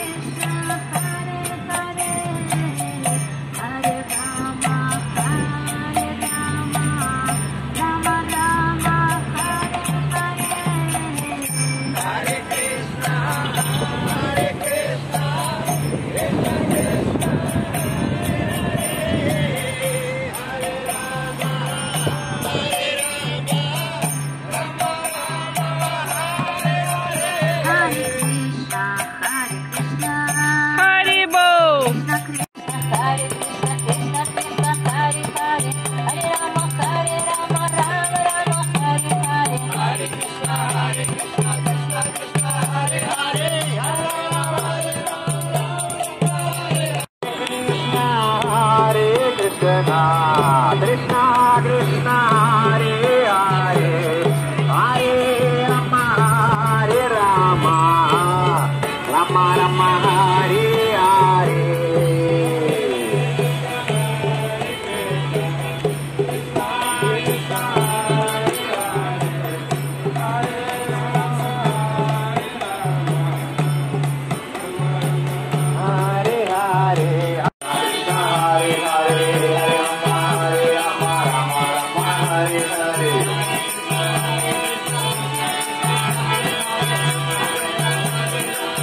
Rama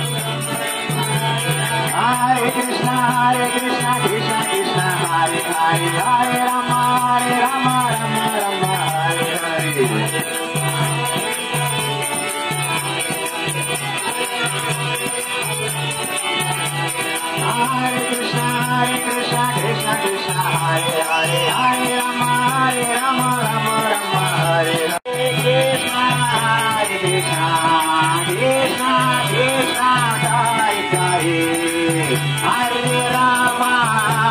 Rama, Hare Hare. Hare Rama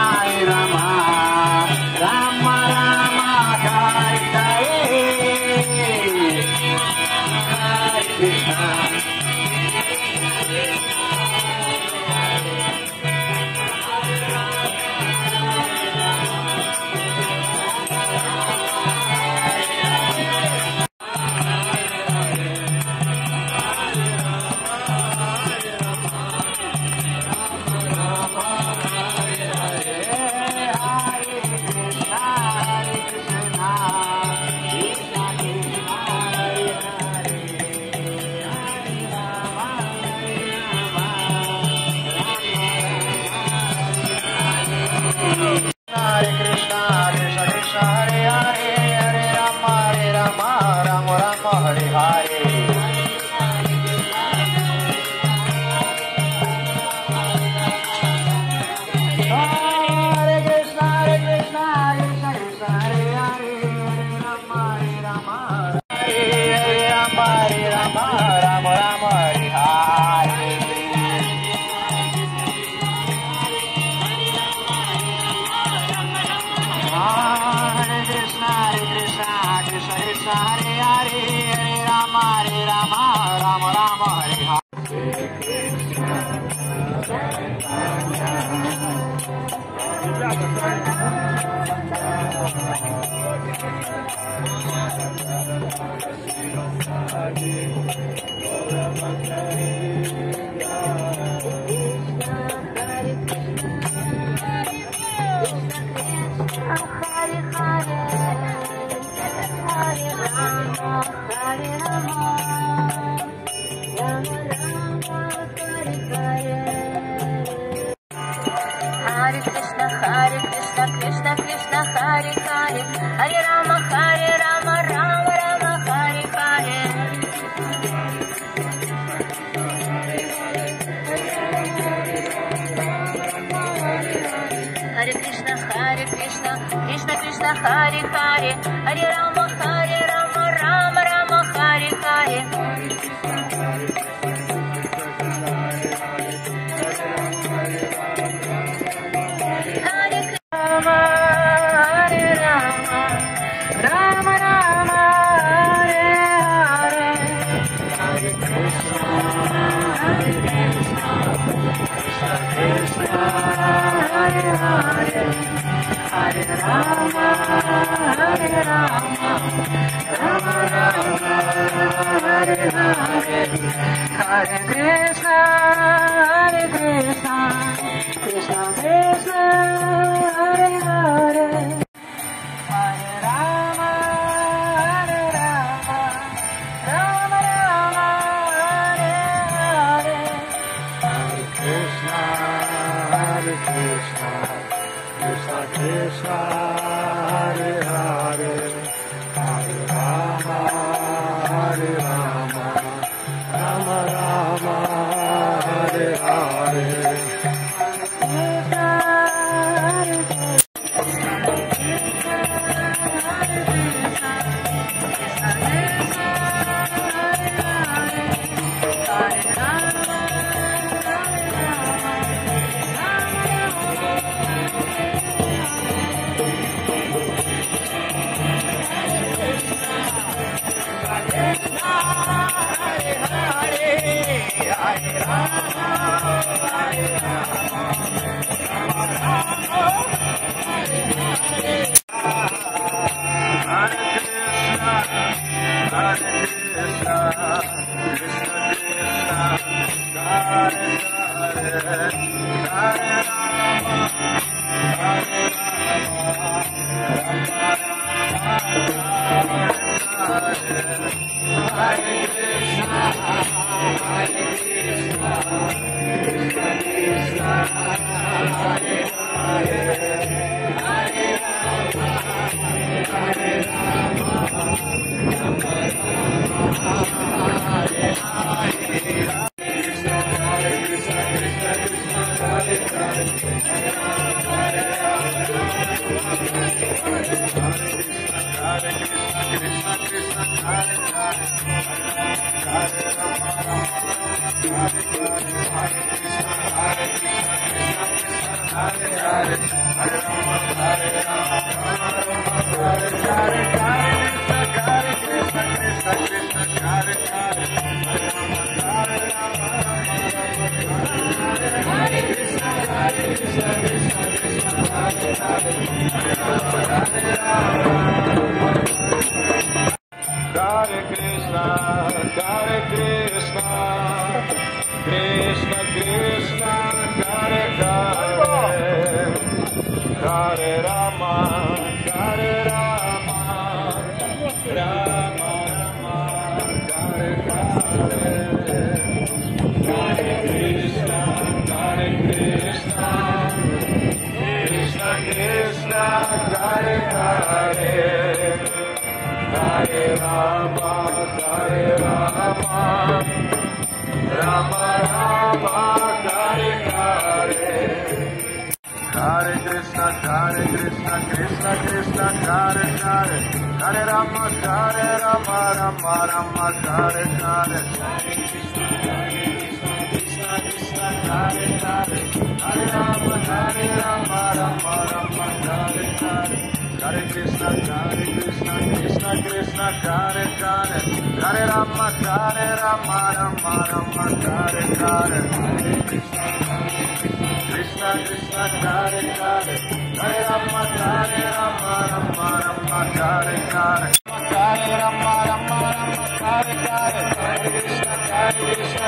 Krishna Krishna Hare Hare Hare Rama Hare Rama Rama Rama Hare Hare Hare Rama Rama Rama Hare Hare Hare Krishna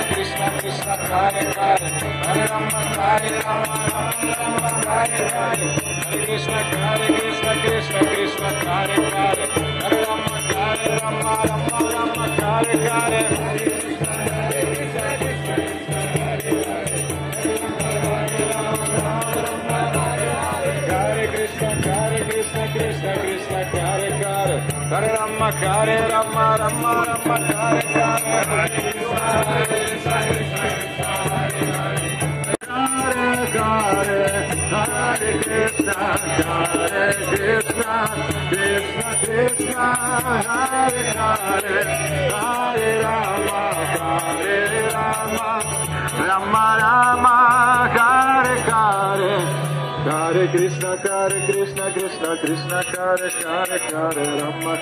Krishna Krishna Hare Hare Hare Rama Hare Rama Rama Rama Hare Hare Hare Krishna Krishna Krishna Hare Hare Hare Rama Rama Rama Hare Hare Hare Rama Hare Rama Rama Rama Hare Hare Hare Krishna Krishna Krishna Hare Hare Hare Rama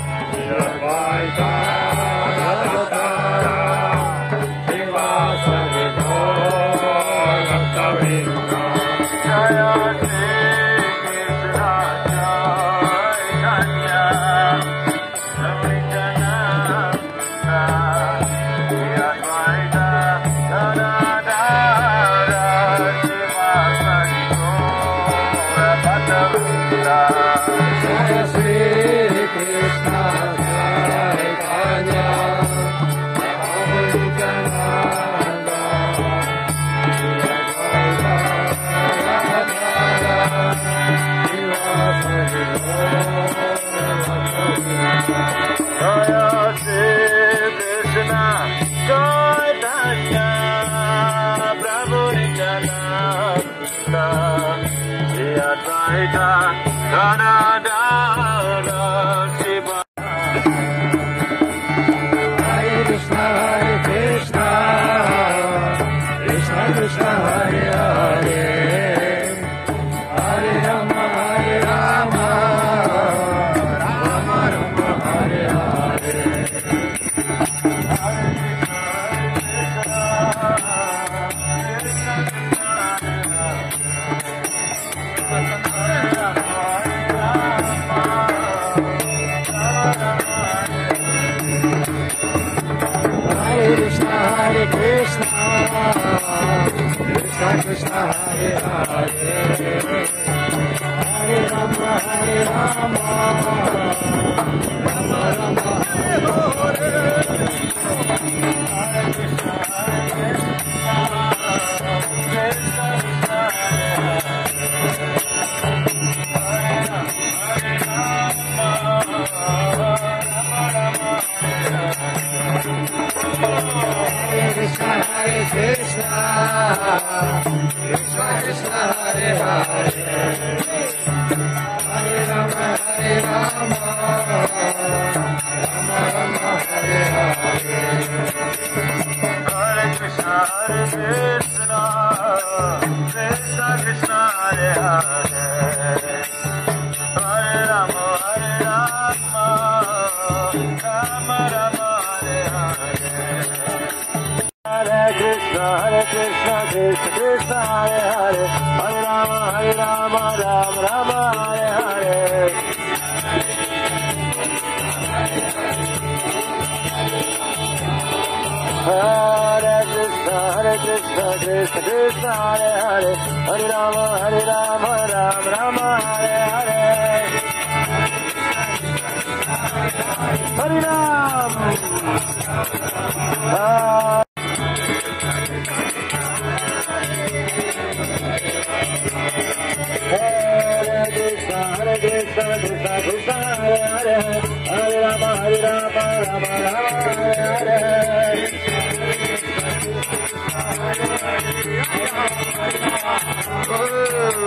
Rama Rama Hare Hare Hare Krishna Krishna Krishna Hare Hare Hare Rama Rama Rama Hare Hare